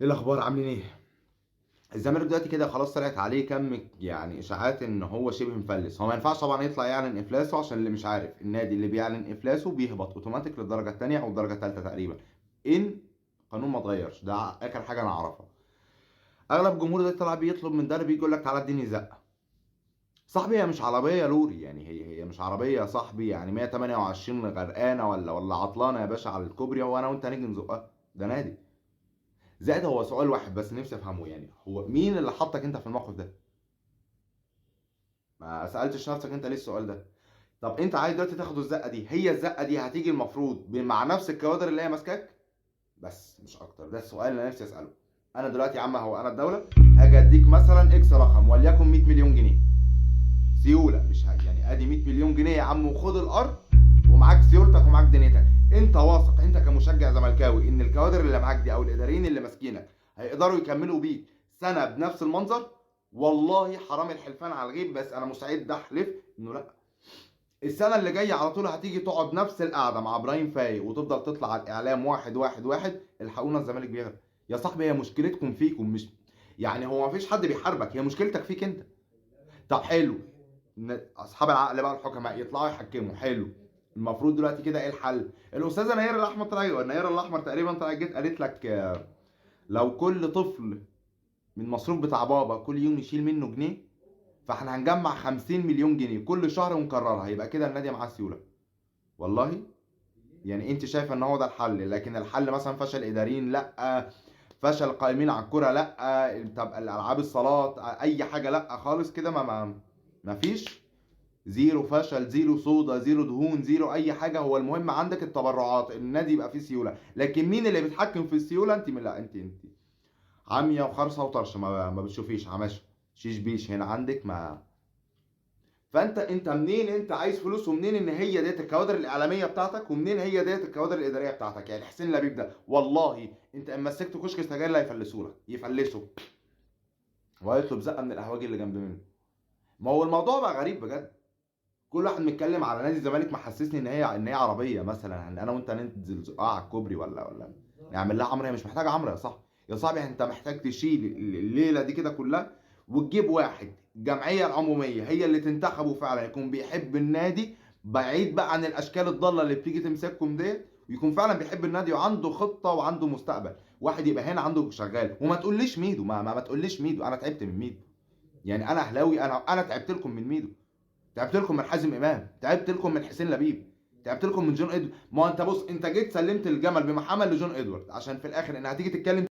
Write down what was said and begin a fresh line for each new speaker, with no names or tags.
ايه الاخبار؟ عاملين ايه؟ الزمالك دلوقتي كده خلاص طلعت عليه كم يعني اشاعات ان هو شبه مفلس. هو ما ينفعش طبعا يطلع يعلن افلاسه، عشان اللي مش عارف النادي اللي بيعلن افلاسه بيهبط اوتوماتيك للدرجه الثانيه او الدرجه الثالثه تقريبا، ان القانون ما اتغيرش. ده اخر حاجه انا اعرفها. اغلب الجمهور ده طلع بيطلب من مدرب يجي يقول لك تعالى اديني زقه. صاحبي هي مش عربيه لوري، يعني هي مش عربيه يا صاحبي، يعني 128 غرقانه ولا عطلانه يا باشا على الكوبري وانا وانت نيجي نزقها. ده نادي. زائد هو سؤال واحد بس نفسي افهمه، يعني هو مين اللي حطك انت في الموقف ده؟ ما سالتش نفسك انت ليه السؤال ده؟ طب انت عايز دلوقتي تاخد الزقه دي، هي الزقه دي هتيجي المفروض مع نفس الكوادر اللي هي ماسكاك؟ بس مش اكتر. ده السؤال اللي انا نفسي اساله. انا دلوقتي يا عم، هو انا الدوله هاجي اديك مثلا اكس رقم وليكن 100 مليون جنيه سيوله، مش يعني ادي 100 مليون جنيه يا عم وخد الارض ومعاك سيولتك ومعاك دنيتك. انت واثق انت كمشجع زملكاوي ان الكوادر اللي معاك دي او الاداريين اللي ماسكينك هيقدروا يكملوا بيك سنه بنفس المنظر؟ والله حرام الحلفان على الغيب، بس انا مستعد احلف انه لا. السنه اللي جايه على طول هتيجي تقعد نفس القعده مع ابراهيم فايق وتفضل تطلع على الاعلام واحد واحد واحد الحقونا الزمالك بيغرق. يا صاحبي هي مشكلتكم فيكم، مش يعني هو مفيش حد بيحاربك، هي مشكلتك فيك انت. طب حلو، اصحاب العقل بقى الحكماء يطلعوا يحكموا. حلو، المفروض دلوقتي كده ايه الحل؟ الاستاذه نيره الاحمر طلعت، نيره الاحمر تقريبا طلعت جت قالت لك لو كل طفل من المصروف بتاع بابا كل يوم يشيل منه جنيه، فاحنا هنجمع 50 مليون جنيه كل شهر ونكررها، يبقى كده النادي معاه سيوله. والله يعني انت شايفه ان هو ده الحل، لكن الحل مثلا فشل اداريين؟ لا. فشل قائمين على الكره؟ لا. طب الالعاب الصالات اي حاجه؟ لا خالص كده. ما فيش. زيرو فشل، زيرو صودا، زيرو دهون، زيرو اي حاجه. هو المهم عندك التبرعات، النادي يبقى فيه سيوله. لكن مين اللي بيتحكم في السيوله؟ انت من لا انت عاميه وخرصه وطرشه، ما بتشوفيش عماشه شيش بيش هنا عندك ما. فانت منين انت عايز فلوس، ومنين ان هي ديت الكوادر الاعلاميه بتاعتك، ومنين هي ديت الكوادر الاداريه بتاعتك؟ يعني حسين لبيب ده والله انت اما مسكت كشك سجاير اللي هيفلسوا لك يفلسوا، وهيطلب زقه من القهوجي اللي جنب منه. ما هو الموضوع بقى غريب بجد. كل واحد متكلم على نادي الزمالك محسسني ان هي عربيه مثلا، ان انا وانت ننزل زقها على الكوبري ولا نعمل لها عمره. هي مش محتاجه عمره يا صاحبي. يا صاحبي انت محتاج تشيل الليله دي كده كلها وتجيب واحد جمعيه العموميه هي اللي تنتخبه فعلا، يكون بيحب النادي بعيد بقى عن الاشكال الضاله اللي بتيجي تمسككم ديت، ويكون فعلا بيحب النادي وعنده خطه وعنده مستقبل. واحد يبقى هنا عنده شغال. وما تقوليش ميدو، ما تقوليش ميدو، انا تعبت من ميدو. يعني انا اهلاوي، انا تعبت لكم من ميدو، تعبت لكم من حازم امام، تعبت لكم من حسين لبيب، تعبت لكم من جون ادوارد. ما هو انت بص، انت جيت سلمت الجمل بمحمل لجون ادوارد عشان في الاخر ان هتيجي تتكلم